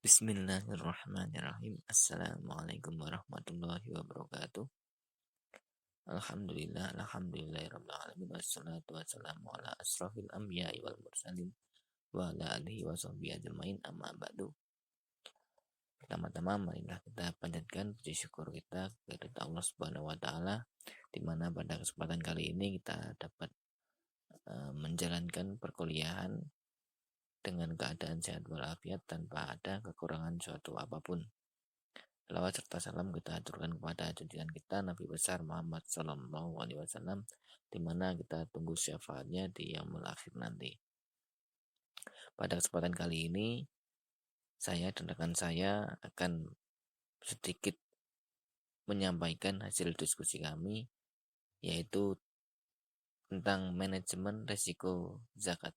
Bismillahirrahmanirrahim. Assalamualaikum warahmatullahi wabarakatuh. Alhamdulillahirrahmanirrahim. Wassalatu wassalamu ala asrafil anbiya'i wal mursalin wa ala alihi wa sahbihi ajma'in, amma ba'du. Pertama-tama marilah kita panjatkan puji syukur kita kepada Allah Subhanahu wa taala, di mana pada kesempatan kali ini kita dapat menjalankan perkuliahan dengan keadaan sehat walafiat tanpa ada kekurangan suatu apapun. Selawat serta salam kita aturkan kepada junjungan kita Nabi besar Muhammad Sallallahu Alaihi Wasallam, di mana kita tunggu syafaatnya di yaumul akhir nanti. Pada kesempatan kali ini, saya dan rekan saya akan sedikit menyampaikan hasil diskusi kami, yaitu tentang manajemen risiko zakat.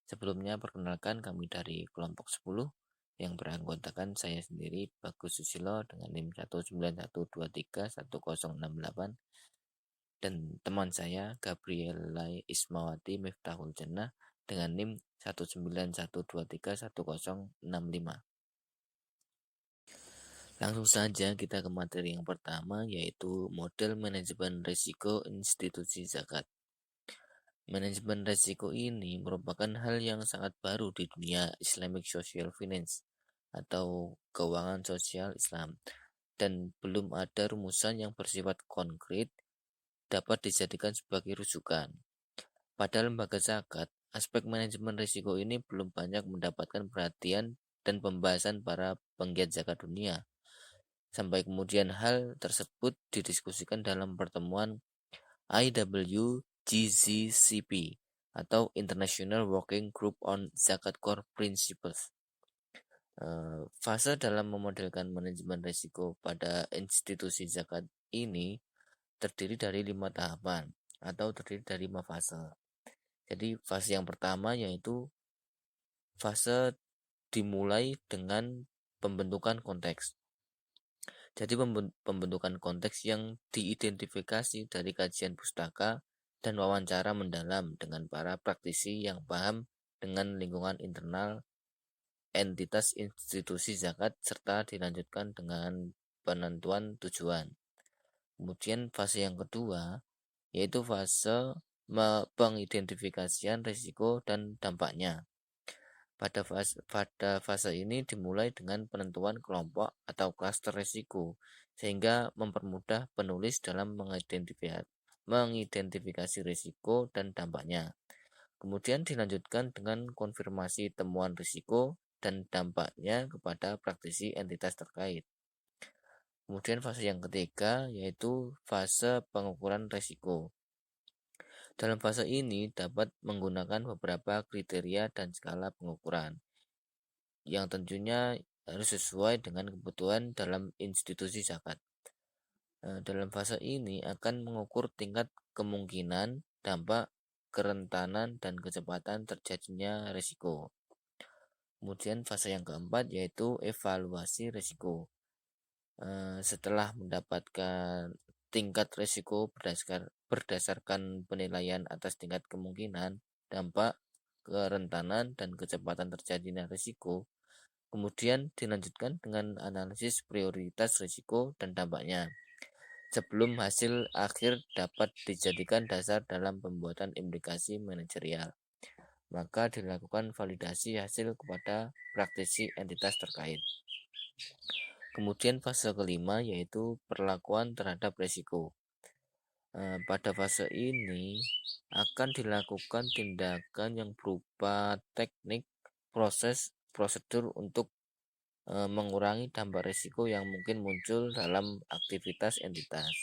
Sebelumnya perkenalkan, kami dari kelompok 10 yang beranggotakan saya sendiri Bagus Susilo dengan NIM 191231068 dan teman saya Gabriela Ismawati Miftahul Jannah dengan NIM 191231065. Langsung saja kita ke materi yang pertama, yaitu model manajemen risiko institusi zakat. Manajemen risiko ini merupakan hal yang sangat baru di dunia Islamic Social Finance atau keuangan sosial Islam, dan belum ada rumusan yang bersifat konkret dapat dijadikan sebagai rujukan. Pada lembaga zakat, aspek manajemen risiko ini belum banyak mendapatkan perhatian dan pembahasan para penggiat zakat dunia. Sampai kemudian hal tersebut didiskusikan dalam pertemuan IWGZCP atau International Working Group on Zakat Core Principles. Fase dalam memodelkan manajemen risiko pada institusi zakat ini terdiri dari 5 tahapan atau terdiri dari 5 fase. Jadi fase yang pertama yaitu fase dimulai dengan pembentukan konteks. Jadi pembentukan konteks yang diidentifikasi dari kajian pustaka dan wawancara mendalam dengan para praktisi yang paham dengan lingkungan internal entitas institusi zakat serta dilanjutkan dengan penentuan tujuan. Kemudian fase yang kedua yaitu fase pengidentifikasian risiko dan dampaknya. Pada fase ini dimulai dengan penentuan kelompok atau klaster risiko, sehingga mempermudah penulis dalam mengidentifikasi risiko dan dampaknya. Kemudian dilanjutkan dengan konfirmasi temuan risiko dan dampaknya kepada praktisi entitas terkait. Kemudian fase yang ketiga yaitu fase pengukuran risiko. Dalam fase ini dapat menggunakan beberapa kriteria dan skala pengukuran yang tentunya harus sesuai dengan kebutuhan dalam institusi zakat. Dalam fase ini akan mengukur tingkat kemungkinan, dampak, kerentanan, dan kecepatan terjadinya risiko. Kemudian fase yang keempat yaitu evaluasi risiko. Setelah mendapatkan tingkat risiko berdasarkan penilaian atas tingkat kemungkinan, dampak, kerentanan, dan kecepatan terjadinya risiko, kemudian dilanjutkan dengan analisis prioritas risiko dan dampaknya, sebelum hasil akhir dapat dijadikan dasar dalam pembuatan implikasi manajerial. Maka dilakukan validasi hasil kepada praktisi entitas terkait. Kemudian fase kelima yaitu perlakuan terhadap risiko. Pada fase ini akan dilakukan tindakan yang berupa teknik, proses, prosedur untuk mengurangi dampak risiko yang mungkin muncul dalam aktivitas entitas.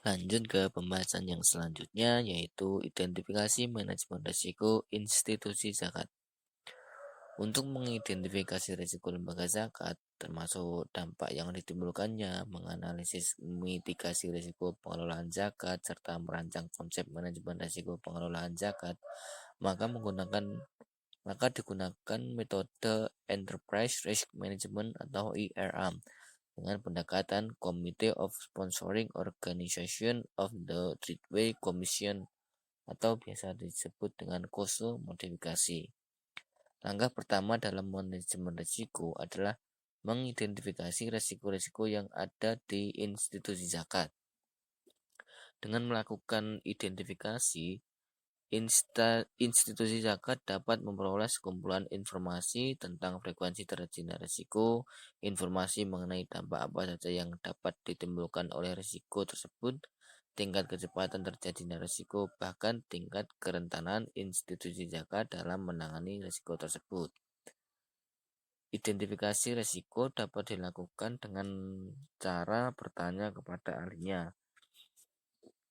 Lanjut ke pembahasan yang selanjutnya yaitu identifikasi manajemen risiko institusi zakat. Untuk mengidentifikasi risiko lembaga zakat, termasuk dampak yang ditimbulkannya, menganalisis mitigasi risiko pengelolaan zakat, serta merancang konsep manajemen risiko pengelolaan zakat, maka digunakan metode Enterprise Risk Management atau ERM dengan pendekatan Committee of Sponsoring Organization of the Tradeway Commission atau biasa disebut dengan KOSO modifikasi. Langkah pertama dalam manajemen risiko adalah mengidentifikasi risiko-risiko yang ada di institusi zakat. Dengan melakukan identifikasi, institusi zakat dapat memperoleh sekumpulan informasi tentang frekuensi terjadinya risiko, informasi mengenai dampak apa saja yang dapat ditimbulkan oleh risiko tersebut, tingkat kecepatan terjadinya risiko, bahkan tingkat kerentanan institusi zakat dalam menangani risiko tersebut. Identifikasi risiko dapat dilakukan dengan cara bertanya kepada ahlinya.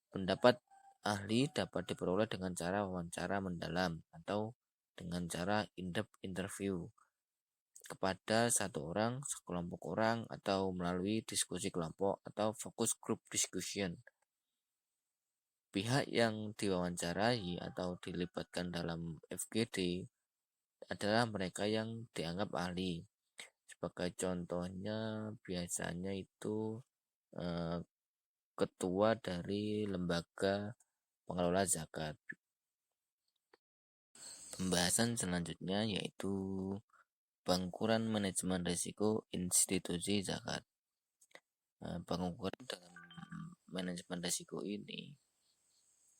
Pendapat ahli dapat diperoleh dengan cara wawancara mendalam atau dengan cara in-depth interview kepada satu orang, sekelompok orang, atau melalui diskusi kelompok atau focus group discussion. Pihak yang diwawancarai atau dilibatkan dalam FGD adalah mereka yang dianggap ahli. Sebagai contohnya biasanya itu ketua dari lembaga pengelola zakat. Pembahasan selanjutnya yaitu pengukuran manajemen risiko institusi zakat. Pengukuran dengan manajemen risiko ini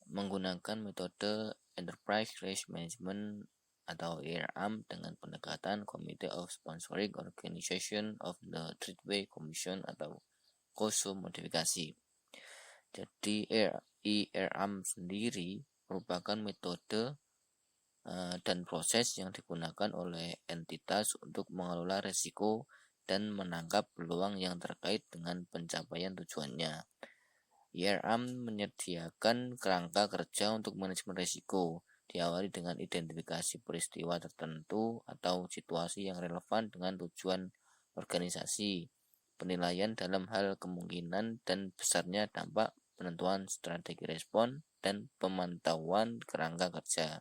menggunakan metode Enterprise Risk Management atau ERM dengan pendekatan Committee of Sponsoring Organization of the Tradeway Commission atau COSO modifikasi. Jadi ERM sendiri merupakan metode dan proses yang digunakan oleh entitas untuk mengelola risiko dan menangkap peluang yang terkait dengan pencapaian tujuannya. ERM menyediakan kerangka kerja untuk manajemen risiko, diawali dengan identifikasi peristiwa tertentu atau situasi yang relevan dengan tujuan organisasi, penilaian dalam hal kemungkinan dan besarnya dampak, penentuan strategi respon, dan pemantauan kerangka kerja.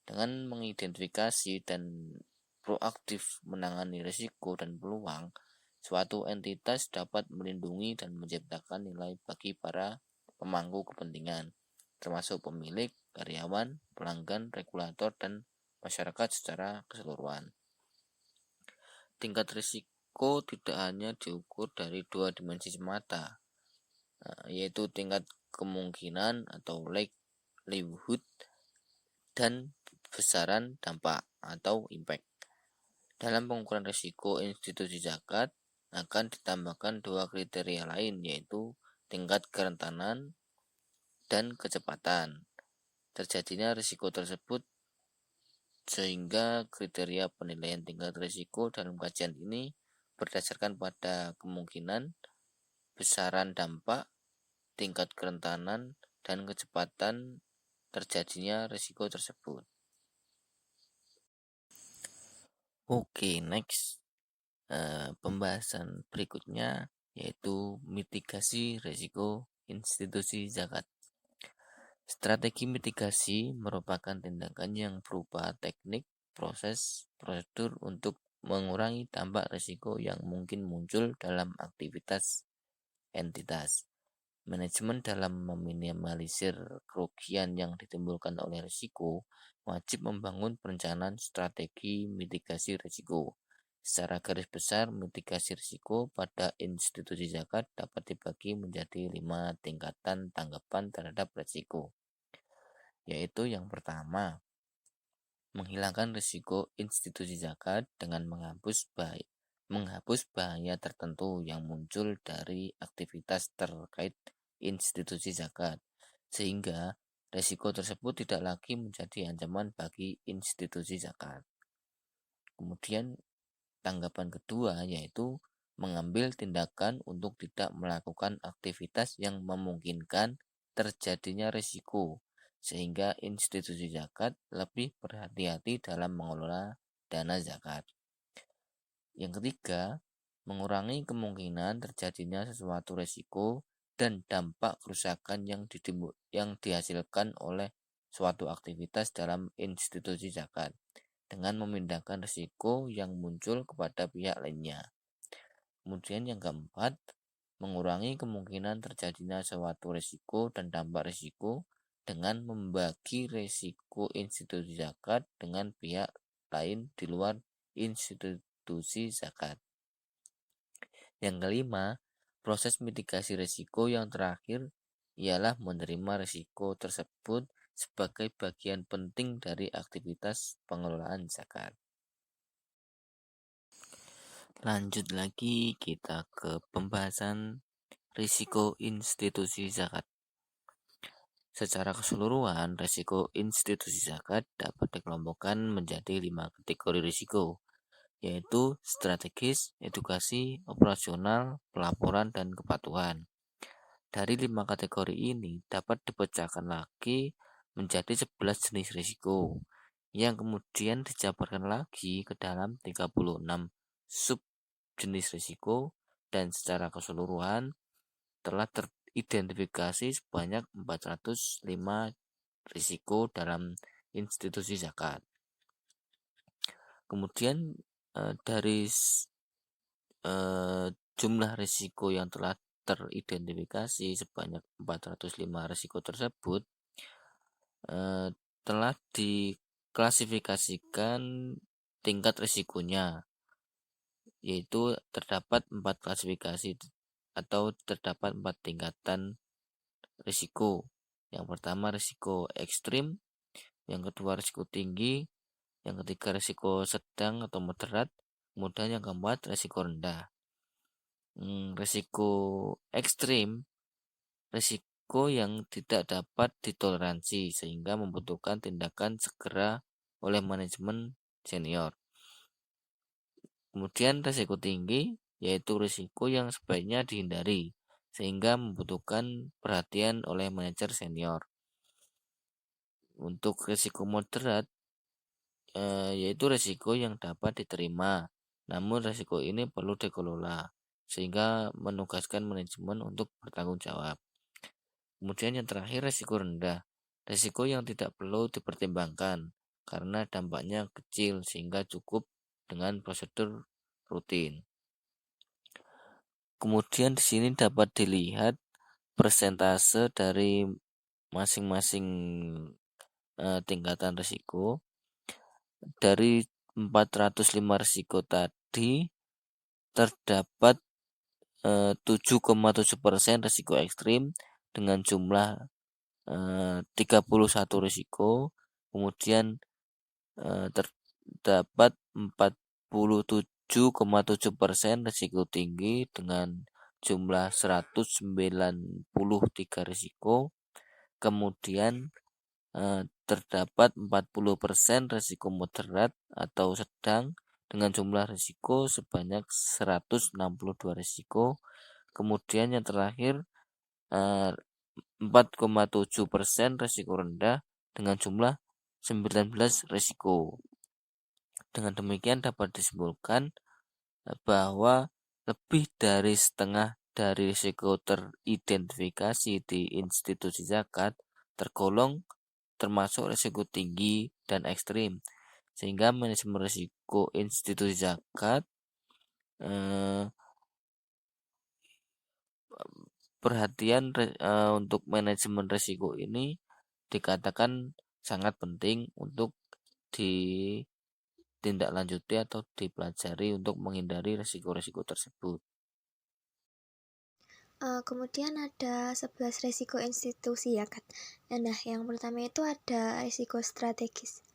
Dengan mengidentifikasi dan proaktif menangani risiko dan peluang, suatu entitas dapat melindungi dan menciptakan nilai bagi para pemangku kepentingan, termasuk pemilik, karyawan, pelanggan, regulator, dan masyarakat secara keseluruhan. Tingkat risiko tidak hanya diukur dari dua dimensi semata, yaitu tingkat kemungkinan atau likelihood dan besaran dampak atau impact. Dalam pengukuran risiko institusi zakat akan ditambahkan dua kriteria lain, yaitu tingkat kerentanan dan kecepatan terjadinya risiko tersebut, sehingga kriteria penilaian tingkat risiko dalam kajian ini berdasarkan pada kemungkinan, besaran dampak, tingkat kerentanan, dan kecepatan terjadinya risiko tersebut. Oke, next. Pembahasan berikutnya yaitu mitigasi risiko institusi zakat. Strategi mitigasi merupakan tindakan yang berupa teknik, proses, prosedur untuk mengurangi dampak risiko yang mungkin muncul dalam aktivitas entitas. Manajemen dalam meminimalisir kerugian yang ditimbulkan oleh risiko wajib membangun perencanaan strategi mitigasi risiko. Secara garis besar, mitigasi risiko pada institusi zakat dapat dibagi menjadi 5 tingkatan tanggapan terhadap risiko. Yaitu yang pertama, menghilangkan risiko institusi zakat dengan menghapus bahaya tertentu yang muncul dari aktivitas terkait institusi zakat, sehingga risiko tersebut tidak lagi menjadi ancaman bagi institusi zakat. Kemudian tanggapan kedua yaitu mengambil tindakan untuk tidak melakukan aktivitas yang memungkinkan terjadinya risiko, sehingga institusi zakat lebih berhati-hati dalam mengelola dana zakat. Yang ketiga, mengurangi kemungkinan terjadinya sesuatu risiko dan dampak kerusakan yang dihasilkan oleh suatu aktivitas dalam institusi zakat dengan memindahkan risiko yang muncul kepada pihak lainnya. Kemudian yang keempat, mengurangi kemungkinan terjadinya suatu risiko dan dampak risiko dengan membagi risiko institusi zakat dengan pihak lain di luar institusi zakat. Yang kelima, proses mitigasi risiko yang terakhir ialah menerima risiko tersebut sebagai bagian penting dari aktivitas pengelolaan zakat. Lanjut lagi kita ke pembahasan risiko institusi zakat. Secara keseluruhan, risiko institusi zakat dapat dikelompokkan menjadi 5 kategori risiko, yaitu strategis, edukasi, operasional, pelaporan, dan kepatuhan. Dari 5 kategori ini dapat dipecahkan lagi menjadi 11 jenis risiko, yang kemudian dijabarkan lagi ke dalam 36 sub jenis risiko, dan secara keseluruhan telah teridentifikasi sebanyak 405 risiko dalam institusi zakat. Kemudian dari jumlah risiko yang telah teridentifikasi sebanyak 405 risiko tersebut telah diklasifikasikan tingkat risikonya, yaitu terdapat 4 klasifikasi atau terdapat 4 tingkatan risiko. Yang pertama risiko ekstrim, yang kedua risiko tinggi, yang ketiga risiko sedang atau moderat, kemudian yang keempat risiko rendah. Risiko ekstrim, risiko yang tidak dapat ditoleransi sehingga membutuhkan tindakan segera oleh manajemen senior. Kemudian risiko tinggi, yaitu risiko yang sebaiknya dihindari sehingga membutuhkan perhatian oleh manajer senior. Untuk risiko moderat, yaitu risiko yang dapat diterima, namun risiko ini perlu dikelola sehingga menugaskan manajemen untuk bertanggung jawab. Kemudian yang terakhir risiko rendah, risiko yang tidak perlu dipertimbangkan karena dampaknya kecil sehingga cukup dengan prosedur rutin. Kemudian di sini dapat dilihat persentase dari masing-masing tingkatan risiko. Dari 405 risiko tadi terdapat 7,7% risiko ekstrim dengan jumlah 31 risiko. Kemudian terdapat 47,7% risiko tinggi dengan jumlah 193 risiko. Kemudian terdapat 40% risiko moderat atau sedang dengan jumlah risiko sebanyak 162 risiko. Kemudian yang terakhir 4,7% risiko rendah dengan jumlah 19 risiko. Dengan demikian dapat disimpulkan bahwa lebih dari setengah dari risiko teridentifikasi di institusi zakat tergolong termasuk risiko tinggi dan ekstrim, sehingga manajemen risiko institusi zakat perhatian untuk manajemen risiko ini dikatakan sangat penting untuk ditindaklanjuti atau dipelajari untuk menghindari risiko-risiko tersebut. Kemudian ada 11 risiko institusi zakat. Nah, yang pertama itu ada risiko strategis.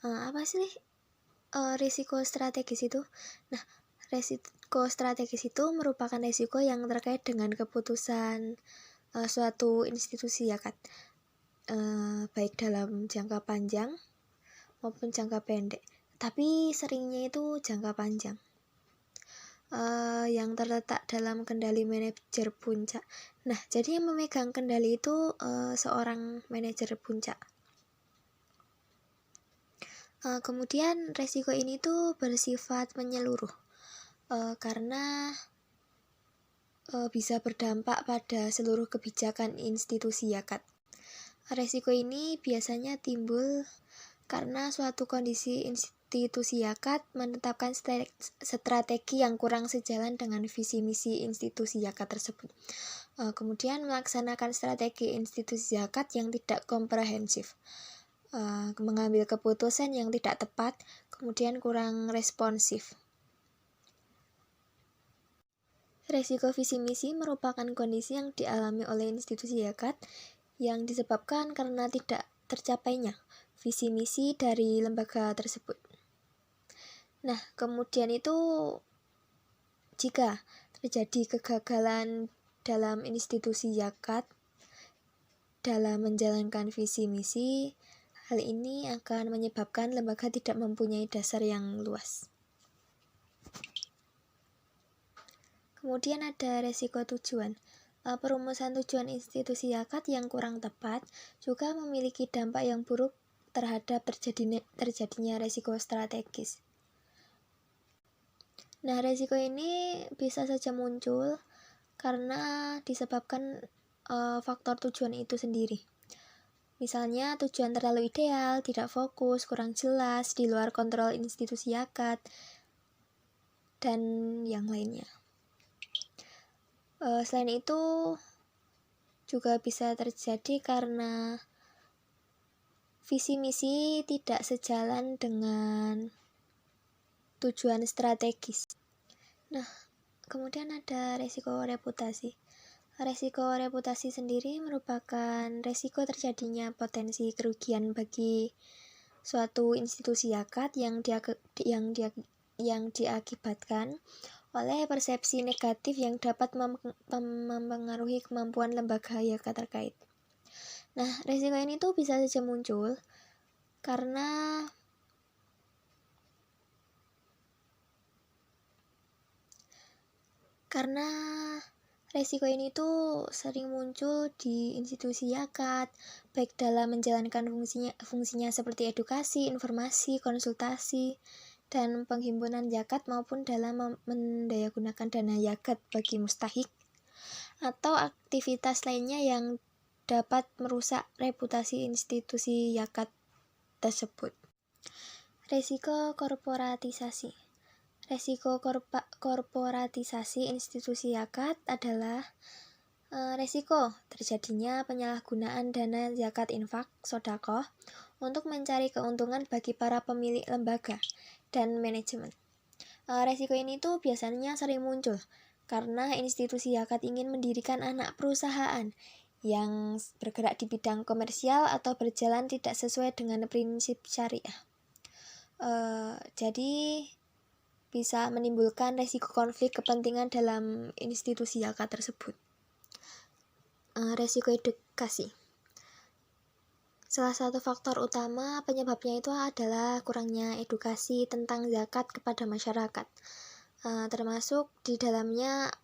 Apa sih risiko strategis itu? Nah, risiko strategis itu merupakan risiko yang terkait dengan keputusan suatu institusi zakat, baik dalam jangka panjang maupun jangka pendek. Tapi seringnya itu jangka panjang. Yang terletak dalam kendali manajer puncak. Nah, jadi yang memegang kendali itu seorang manajer puncak. Kemudian resiko ini tuh bersifat menyeluruh karena bisa berdampak pada seluruh kebijakan institusi zakat. Resiko ini biasanya timbul karena suatu kondisi institusi zakat menetapkan strategi yang kurang sejalan dengan visi misi institusi zakat tersebut. Kemudian melaksanakan strategi institusi zakat yang tidak komprehensif. mengambil keputusan yang tidak tepat, kemudian kurang responsif. Resiko visi misi merupakan kondisi yang dialami oleh institusi zakat yang disebabkan karena tidak tercapainya visi misi dari lembaga tersebut. Nah, kemudian itu jika terjadi kegagalan dalam institusi zakat dalam menjalankan visi misi, hal ini akan menyebabkan lembaga tidak mempunyai dasar yang luas. Kemudian ada resiko tujuan. Perumusan tujuan institusi zakat yang kurang tepat juga memiliki dampak yang buruk terhadap terjadinya resiko strategis. Nah, resiko ini bisa saja muncul karena disebabkan faktor tujuan itu sendiri. Misalnya tujuan terlalu ideal, tidak fokus, kurang jelas, di luar kontrol institusi zakat, dan yang lainnya. Selain itu juga bisa terjadi karena visi misi tidak sejalan dengan tujuan strategis. Nah, kemudian ada resiko reputasi. Resiko reputasi sendiri merupakan resiko terjadinya potensi kerugian bagi suatu institusi zakat yang diakibatkan oleh persepsi negatif yang dapat mempengaruhi kemampuan lembaga zakat terkait. Nah, resiko ini tuh bisa saja muncul karena resiko ini tuh sering muncul di institusi zakat, baik dalam menjalankan fungsinya seperti edukasi, informasi, konsultasi, dan penghimpunan zakat maupun dalam mendayagunakan dana zakat bagi mustahik atau aktivitas lainnya yang dapat merusak reputasi institusi zakat tersebut. Resiko korporatisasi. Resiko korporatisasi institusi zakat adalah resiko terjadinya penyalahgunaan dana zakat infak sedekah untuk mencari keuntungan bagi para pemilik lembaga dan manajemen. Resiko ini tuh biasanya sering muncul karena institusi zakat ingin mendirikan anak perusahaan yang bergerak di bidang komersial atau berjalan tidak sesuai dengan prinsip syariah. Jadi bisa menimbulkan resiko konflik kepentingan dalam institusi zakat tersebut. Resiko edukasi. Salah satu faktor utama penyebabnya itu adalah kurangnya edukasi tentang zakat kepada masyarakat. Termasuk di dalamnya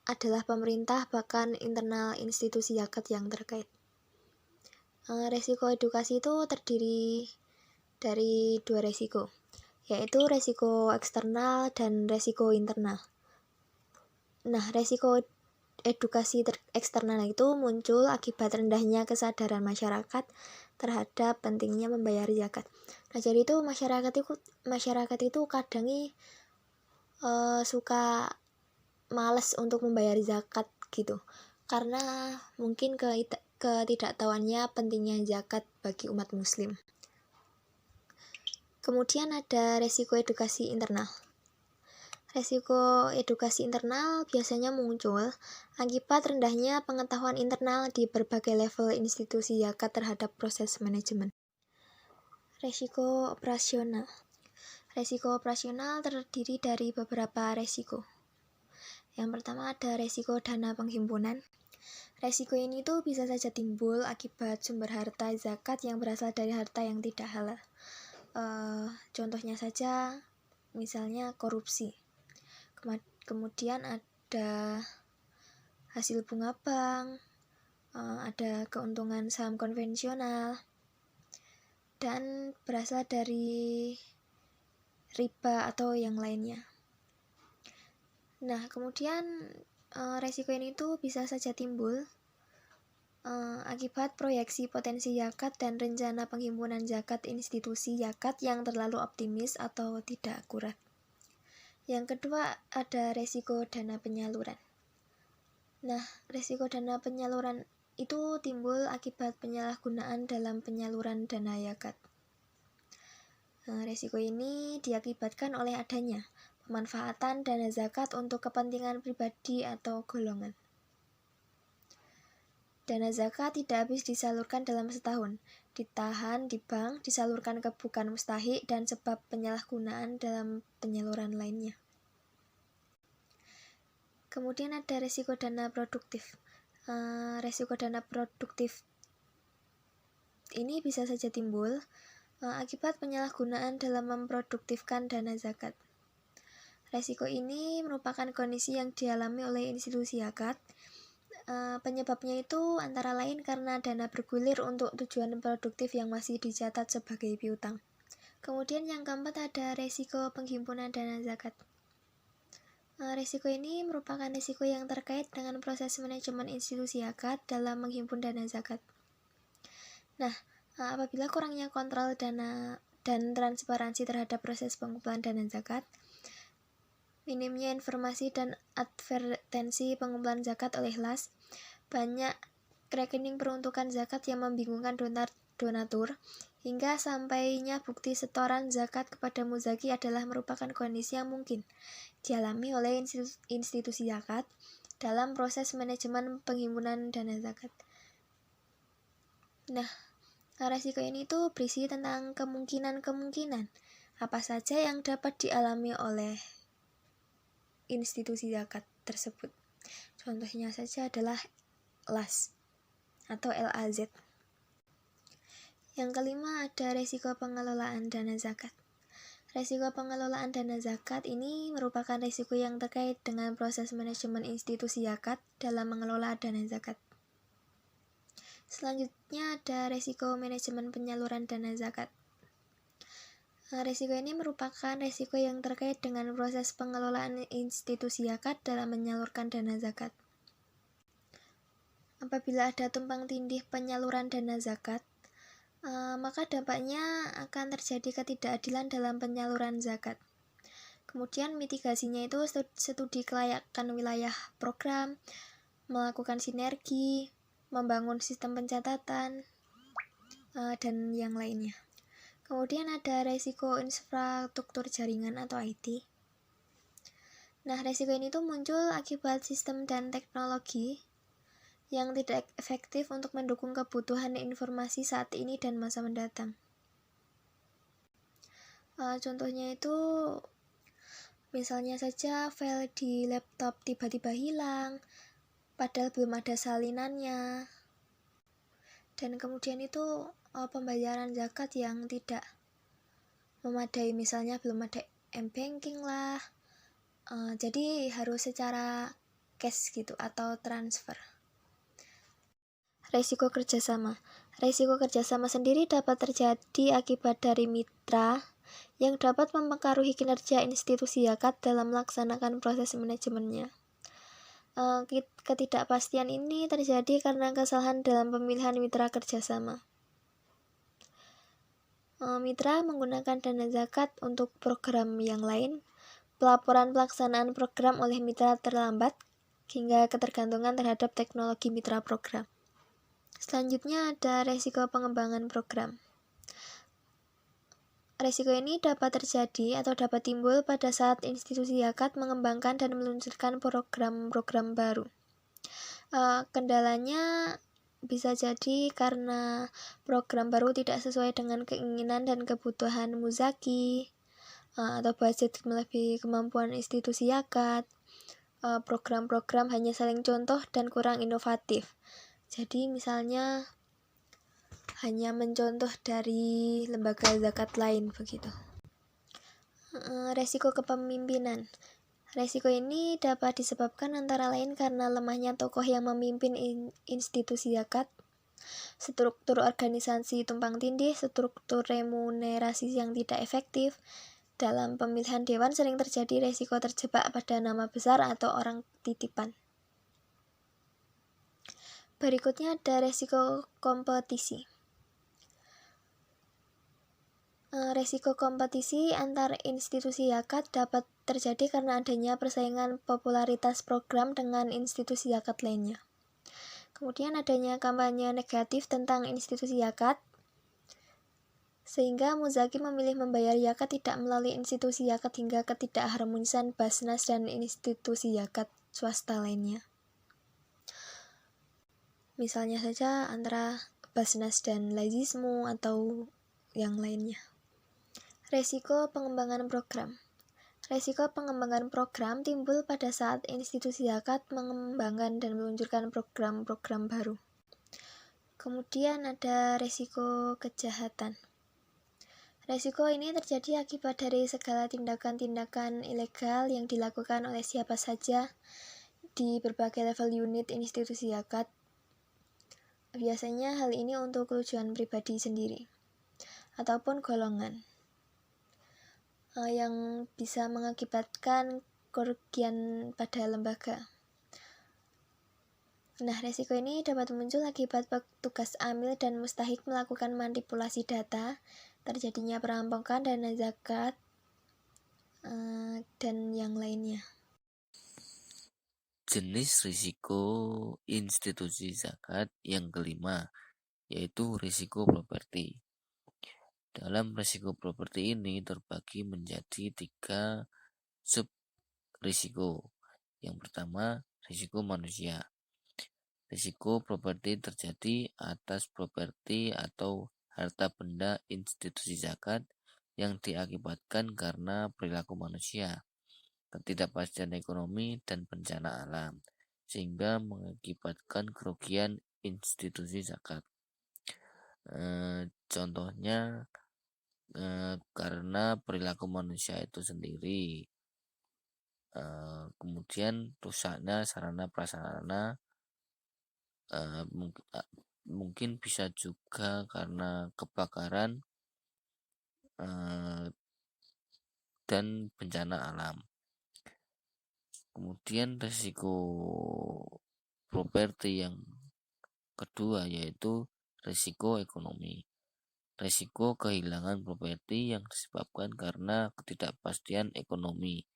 adalah pemerintah bahkan internal institusi zakat yang terkait. Resiko edukasi itu terdiri dari dua resiko, yaitu resiko eksternal dan resiko internal. Nah, resiko edukasi eksternal itu muncul akibat rendahnya kesadaran masyarakat terhadap pentingnya membayar zakat. Nah, jadi itu masyarakat itu kadang suka males untuk membayar zakat gitu, karena mungkin ketidaktahuannya pentingnya zakat bagi umat muslim. Kemudian ada resiko edukasi internal. Resiko edukasi internal biasanya muncul akibat rendahnya pengetahuan internal di berbagai level institusi zakat terhadap proses manajemen. Resiko operasional. Resiko operasional terdiri dari beberapa resiko. Yang pertama ada resiko dana penghimpunan. Resiko ini tuh bisa saja timbul akibat sumber harta zakat yang berasal dari harta yang tidak halal. Contohnya saja misalnya korupsi. Kemudian ada hasil bunga bank, ada keuntungan saham konvensional, dan berasal dari riba atau yang lainnya. Nah, kemudian resiko ini tuh bisa saja timbul akibat proyeksi potensi zakat dan rencana penghimpunan zakat institusi zakat yang terlalu optimis atau tidak akurat. Yang kedua ada resiko dana penyaluran. Nah, resiko dana penyaluran itu timbul akibat penyalahgunaan dalam penyaluran dana zakat. Resiko ini diakibatkan oleh adanya pemanfaatan dana zakat untuk kepentingan pribadi atau golongan. Dana zakat tidak habis disalurkan dalam setahun, ditahan di bank, disalurkan ke bukan mustahik, dan sebab penyalahgunaan dalam penyaluran lainnya. Kemudian ada resiko dana produktif. Resiko dana produktif ini bisa saja timbul akibat penyalahgunaan dalam memproduktifkan dana zakat. Resiko ini merupakan kondisi yang dialami oleh institusi zakat. Penyebabnya itu antara lain karena dana bergulir untuk tujuan produktif yang masih dicatat sebagai piutang. Kemudian yang keempat ada resiko penghimpunan dana zakat. Risiko ini merupakan risiko yang terkait dengan proses manajemen institusi zakat dalam menghimpun dana zakat. Nah, apabila kurangnya kontrol dana dan transparansi terhadap proses pengumpulan dana zakat, minimnya informasi dan advertensi pengumpulan zakat oleh LAS, banyak rekening peruntukan zakat yang membingungkan donatur, hingga sampainya bukti setoran zakat kepada muzaki adalah merupakan kondisi yang mungkin dialami oleh institusi zakat dalam proses manajemen penghimpunan dana zakat. Nah, resiko ini tuh berisi tentang kemungkinan apa saja yang dapat dialami oleh institusi zakat tersebut. Contohnya saja adalah LAS atau LAZ. Yang kelima ada resiko pengelolaan dana zakat. Resiko pengelolaan dana zakat ini merupakan resiko yang terkait dengan proses manajemen institusi zakat dalam mengelola dana zakat. Selanjutnya ada resiko manajemen penyaluran dana zakat. Resiko ini merupakan resiko yang terkait dengan proses pengelolaan institusi zakat dalam menyalurkan dana zakat. Apabila ada tumpang tindih penyaluran dana zakat, maka dampaknya akan terjadi ketidakadilan dalam penyaluran zakat. Kemudian mitigasinya itu studi kelayakan wilayah program, melakukan sinergi, membangun sistem pencatatan, dan yang lainnya. Kemudian ada resiko infrastruktur jaringan atau IT. Nah, resiko ini tuh muncul akibat sistem dan teknologi yang tidak efektif untuk mendukung kebutuhan informasi saat ini dan masa mendatang. Contohnya itu misalnya saja file di laptop tiba-tiba hilang, padahal belum ada salinannya. Dan kemudian itu pembayaran zakat yang tidak memadai, misalnya belum ada m-banking lah. Jadi harus secara cash gitu atau transfer. Resiko kerjasama. Resiko kerjasama sendiri dapat terjadi akibat dari mitra yang dapat mempengaruhi kinerja institusi zakat dalam melaksanakan proses manajemennya. Ketidakpastian ini terjadi karena kesalahan dalam pemilihan mitra kerjasama. Mitra menggunakan dana zakat untuk program yang lain, pelaporan pelaksanaan program oleh mitra terlambat, hingga ketergantungan terhadap teknologi mitra program. Selanjutnya ada resiko pengembangan program. Resiko ini dapat terjadi atau dapat timbul pada saat institusi zakat mengembangkan dan meluncurkan program-program baru. Kendalanya bisa jadi karena program baru tidak sesuai dengan keinginan dan kebutuhan muzaki, atau budget melebihi kemampuan institusi zakat. Program-program hanya saling contoh dan kurang inovatif. Jadi misalnya hanya mencontoh dari lembaga zakat lain begitu. Resiko kepemimpinan. Resiko ini dapat disebabkan antara lain karena lemahnya tokoh yang memimpin institusi zakat, struktur organisasi tumpang tindih, struktur remunerasi yang tidak efektif. Dalam pemilihan dewan sering terjadi resiko terjebak pada nama besar atau orang titipan. Berikutnya ada resiko kompetisi. Resiko kompetisi antar institusi zakat dapat terjadi karena adanya persaingan popularitas program dengan institusi zakat lainnya. Kemudian adanya kampanye negatif tentang institusi zakat, sehingga Muzaki memilih membayar zakat tidak melalui institusi zakat hingga ketidakharmonisan Basnas dan institusi zakat swasta lainnya. Misalnya saja antara Basnas dan Lazismu atau yang lainnya. Resiko pengembangan program. Resiko pengembangan program timbul pada saat institusi zakat mengembangkan dan meluncurkan program-program baru. Kemudian ada resiko kejahatan. Resiko ini terjadi akibat dari segala tindakan-tindakan ilegal yang dilakukan oleh siapa saja di berbagai level unit institusi zakat. Biasanya hal ini untuk tujuan pribadi sendiri ataupun golongan yang bisa mengakibatkan kerugian pada lembaga. Nah, resiko ini dapat muncul akibat petugas amil dan mustahik melakukan manipulasi data, terjadinya perampokan dana zakat, dan yang lainnya. Jenis risiko institusi zakat yang kelima, yaitu risiko properti. Dalam risiko properti ini terbagi menjadi 3 sub risiko. Yang pertama, risiko manusia. Risiko properti terjadi atas properti atau harta benda institusi zakat yang diakibatkan karena perilaku manusia, ketidakpastian ekonomi, dan bencana alam, sehingga mengakibatkan kerugian institusi zakat. Contohnya karena perilaku manusia itu sendiri, kemudian rusaknya sarana prasarana, mungkin bisa juga karena kebakaran dan bencana alam. Kemudian risiko properti yang kedua yaitu risiko ekonomi. Risiko kehilangan properti yang disebabkan karena ketidakpastian ekonomi.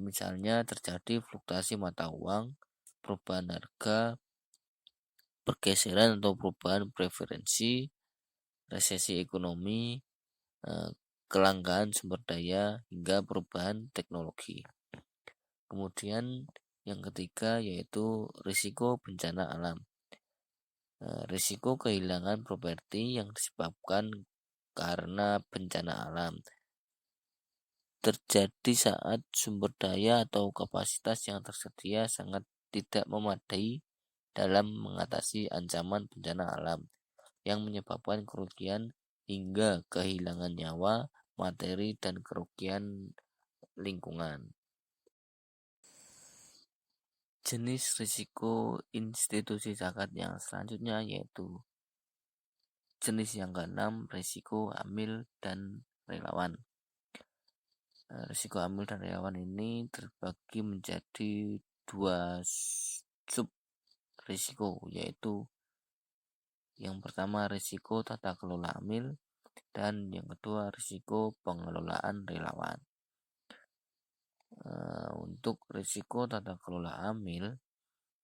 Misalnya terjadi fluktuasi mata uang, perubahan harga, pergeseran atau perubahan preferensi, resesi ekonomi, kelangkaan sumber daya, hingga perubahan teknologi. Kemudian yang ketiga yaitu risiko bencana alam. Risiko kehilangan properti yang disebabkan karena bencana alam terjadi saat sumber daya atau kapasitas yang tersedia sangat tidak memadai dalam mengatasi ancaman bencana alam yang menyebabkan kerugian hingga kehilangan nyawa, materi, dan kerugian lingkungan. Jenis risiko institusi zakat yang selanjutnya yaitu jenis yang keenam, risiko amil dan relawan. Risiko amil dan relawan ini terbagi menjadi 2 sub risiko, yaitu yang pertama risiko tata kelola amil dan yang kedua risiko pengelolaan relawan. Untuk risiko tata kelola amil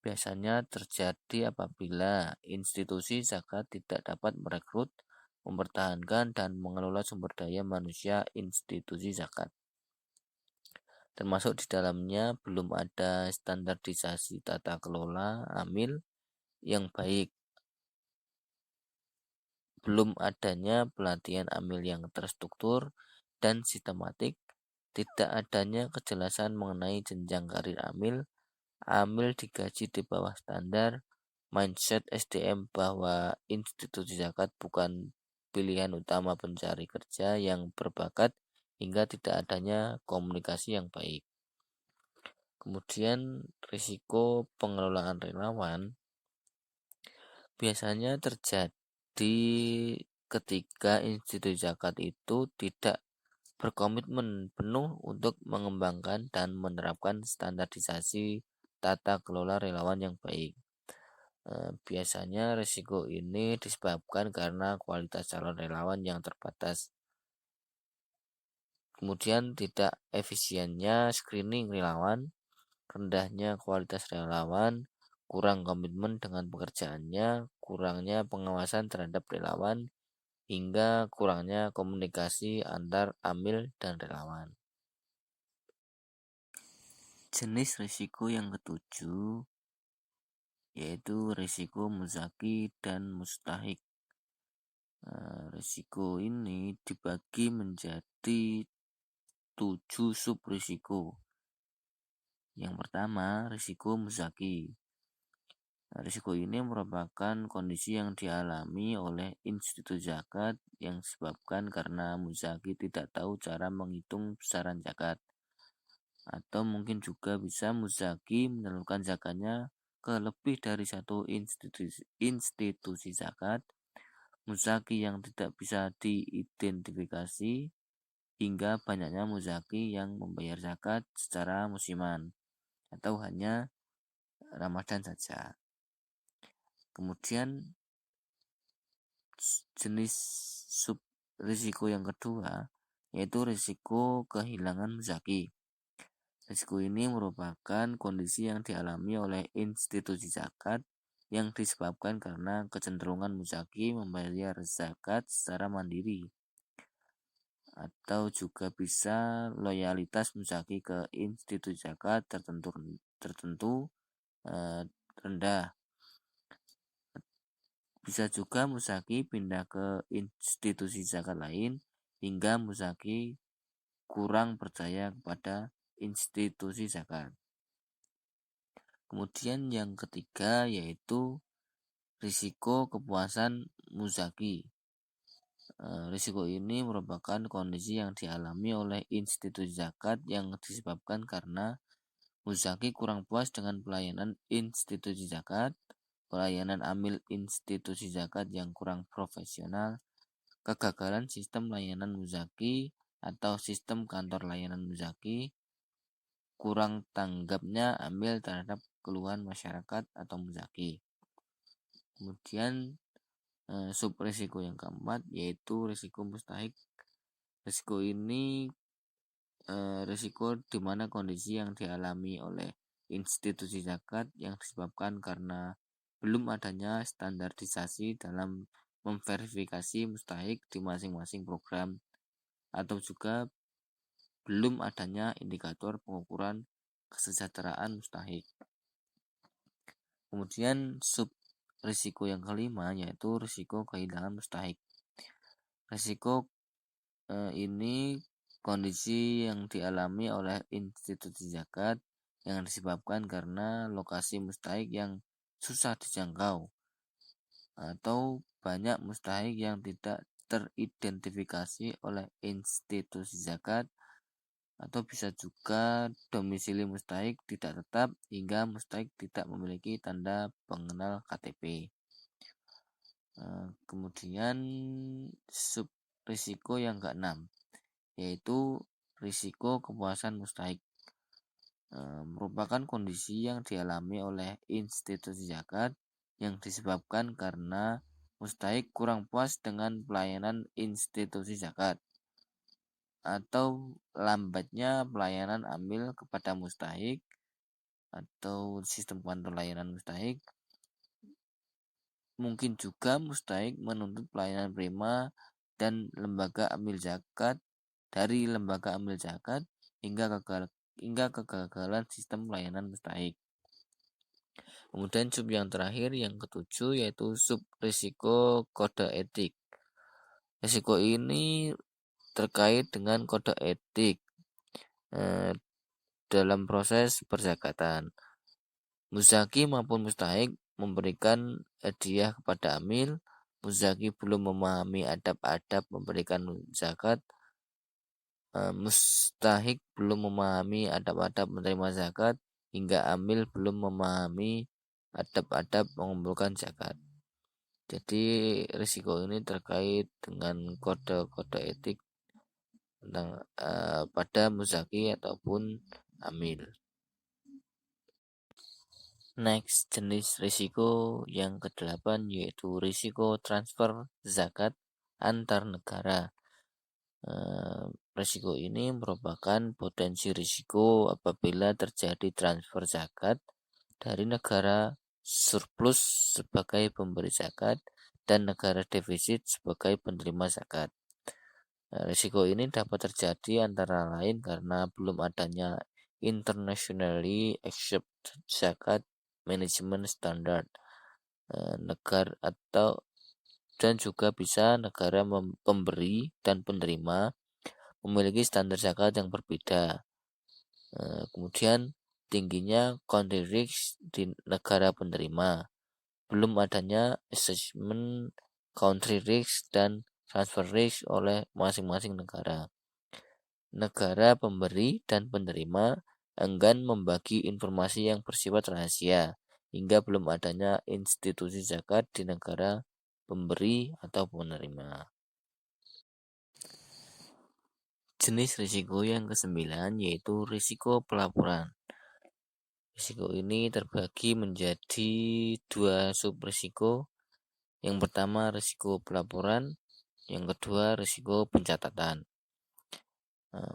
biasanya terjadi apabila institusi zakat tidak dapat merekrut, mempertahankan, dan mengelola sumber daya manusia institusi zakat. Termasuk di dalamnya belum ada standarisasi tata kelola amil yang baik, belum adanya pelatihan amil yang terstruktur dan sistematik, tidak adanya kejelasan mengenai jenjang karir amil digaji di bawah standar, mindset SDM bahwa institusi zakat bukan pilihan utama pencari kerja yang berbakat, hingga tidak adanya komunikasi yang baik. Kemudian risiko pengelolaan relawan biasanya terjadi ketika institusi zakat itu tidak berkomitmen penuh untuk mengembangkan dan menerapkan standarisasi tata kelola relawan yang baik. Biasanya risiko ini disebabkan karena kualitas calon relawan yang terbatas. Kemudian tidak efisiennya screening relawan, rendahnya kualitas relawan, kurang komitmen dengan pekerjaannya, kurangnya pengawasan terhadap relawan, hingga kurangnya komunikasi antar amil dan relawan. Jenis risiko yang ketujuh yaitu risiko muzaki dan mustahik. Risiko ini dibagi menjadi 7 sub risiko. Yang pertama, risiko muzaki. Risiko ini merupakan kondisi yang dialami oleh institusi zakat yang disebabkan karena muzaki tidak tahu cara menghitung besaran zakat. Atau mungkin juga bisa muzaki menyalurkan zakatnya ke lebih dari satu institusi zakat, muzaki yang tidak bisa diidentifikasi, hingga banyaknya muzaki yang membayar zakat secara musiman atau hanya Ramadan saja. Kemudian jenis sub risiko yang kedua yaitu risiko kehilangan muzaki. Risiko ini merupakan kondisi yang dialami oleh institusi zakat yang disebabkan karena kecenderungan muzaki membayar zakat secara mandiri, atau juga bisa loyalitas muzaki ke institusi zakat tertentu rendah. Bisa juga muzaki pindah ke institusi zakat lain hingga muzaki kurang percaya kepada institusi zakat. Kemudian yang ketiga yaitu risiko kepuasan muzaki. Risiko ini merupakan kondisi yang dialami oleh institusi zakat yang disebabkan karena muzaki kurang puas dengan pelayanan institusi zakat, pelayanan amil institusi zakat yang kurang profesional, kegagalan sistem layanan muzaki atau sistem kantor layanan muzaki, kurang tanggapnya amil terhadap keluhan masyarakat atau muzaki. Kemudian sub risiko yang keempat yaitu risiko mustahik. Risiko ini risiko di mana kondisi yang dialami oleh institusi zakat yang disebabkan karena belum adanya standarisasi dalam memverifikasi mustahik di masing-masing program, atau juga belum adanya indikator pengukuran kesejahteraan mustahik. Kemudian sub risiko yang kelima yaitu risiko kehilangan mustahik. Risiko ini kondisi yang dialami oleh institusi zakat yang disebabkan karena lokasi mustahik yang susah dijangkau atau banyak mustahik yang tidak teridentifikasi oleh institusi zakat, atau bisa juga domisili mustahik tidak tetap hingga mustahik tidak memiliki tanda pengenal KTP. Kemudian sub risiko yang keenam yaitu risiko kepuasan mustahik. Merupakan kondisi yang dialami oleh institusi zakat yang disebabkan karena mustahik kurang puas dengan pelayanan institusi zakat atau lambatnya pelayanan amil kepada mustahik atau sistem kantor layanan mustahik. Mungkin juga mustahik menuntut pelayanan prima dan lembaga amil zakat dari lembaga amil zakat hingga kegagalan sistem pelayanan mustahik. Kemudian sub yang terakhir yang ketujuh yaitu sub risiko kode etik. Risiko ini terkait dengan kode etik dalam proses perzakatan. Muzaki maupun mustahik memberikan hadiah kepada amil, muzaki belum memahami adab-adab memberikan zakat, mustahik belum memahami adab-adab menerima zakat, hingga amil belum memahami adab-adab mengumpulkan zakat. Jadi risiko ini terkait dengan kode-kode etik tentang pada muzaki ataupun amil. Next, jenis risiko yang ke-8 yaitu risiko transfer zakat antar negara. Risiko ini merupakan potensi risiko apabila terjadi transfer zakat dari negara surplus sebagai pemberi zakat, dan negara defisit sebagai penerima zakat. Risiko ini dapat terjadi antara lain karena belum adanya internationally accepted zakat management standard negara dan juga bisa negara pemberi dan penerima memiliki standar zakat yang berbeda. Kemudian tingginya country risk di negara penerima, belum adanya assessment country risk dan transfer risk oleh masing-masing negara. Negara pemberi dan penerima enggan membagi informasi yang bersifat rahasia hingga belum adanya institusi zakat di negara pemberi atau penerima. Jenis risiko yang ke-9 yaitu risiko pelaporan. Risiko ini terbagi menjadi 2 subrisiko. Yang pertama risiko pelaporan, yang kedua risiko pencatatan.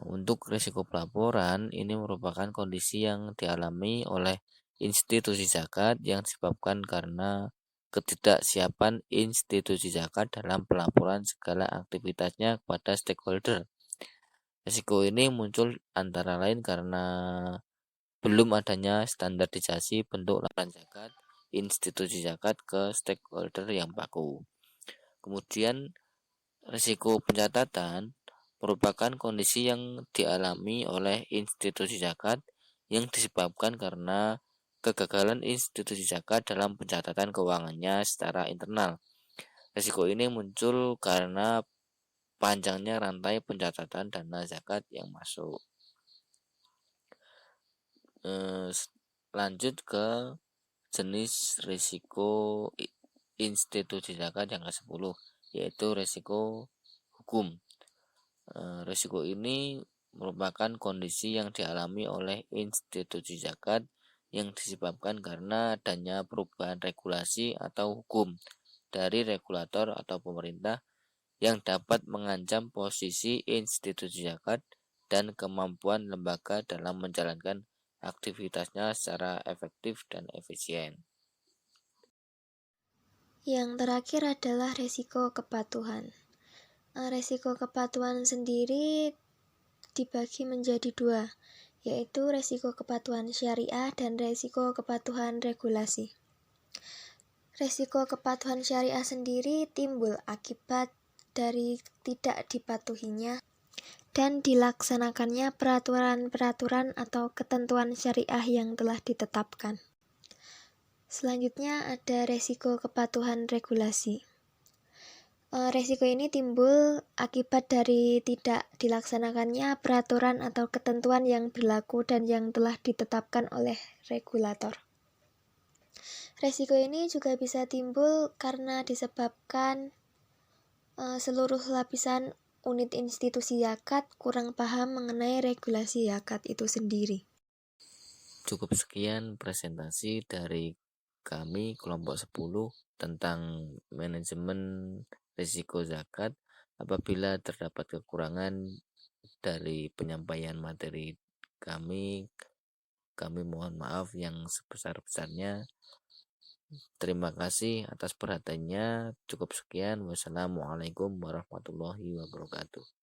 Untuk risiko pelaporan ini merupakan kondisi yang dialami oleh institusi zakat yang disebabkan karena ketidaksiapan institusi zakat dalam pelaporan segala aktivitasnya kepada stakeholder. Risiko ini muncul antara lain karena belum adanya standarisasi bentuk laporan zakat institusi zakat ke stakeholder yang baku. Kemudian risiko pencatatan merupakan kondisi yang dialami oleh institusi zakat yang disebabkan karena kegagalan institusi zakat dalam pencatatan keuangannya secara internal. Risiko ini muncul karena panjangnya rantai pencatatan dana zakat yang masuk. Lanjut ke jenis risiko institusi zakat yang ke-10 yaitu risiko hukum. Risiko ini merupakan kondisi yang dialami oleh institusi zakat yang disebabkan karena adanya perubahan regulasi atau hukum dari regulator atau pemerintah yang dapat mengancam posisi institusi zakat dan kemampuan lembaga dalam menjalankan aktivitasnya secara efektif dan efisien. Yang terakhir adalah resiko kepatuhan. Resiko kepatuhan sendiri dibagi menjadi 2, yaitu resiko kepatuhan syariah dan resiko kepatuhan regulasi. Resiko kepatuhan syariah sendiri timbul akibat dari tidak dipatuhinya dan dilaksanakannya peraturan-peraturan atau ketentuan syariah yang telah ditetapkan. Selanjutnya ada resiko kepatuhan regulasi. Resiko ini timbul akibat dari tidak dilaksanakannya peraturan atau ketentuan yang berlaku dan yang telah ditetapkan oleh regulator. Resiko ini juga bisa timbul karena disebabkan seluruh lapisan unit institusi zakat kurang paham mengenai regulasi zakat itu sendiri. Cukup sekian presentasi dari kami kelompok 10 tentang manajemen risiko zakat. Apabila terdapat kekurangan dari penyampaian materi kami mohon maaf yang sebesar-besarnya. Terima kasih atas perhatiannya. Cukup sekian. Wassalamualaikum warahmatullahi wabarakatuh.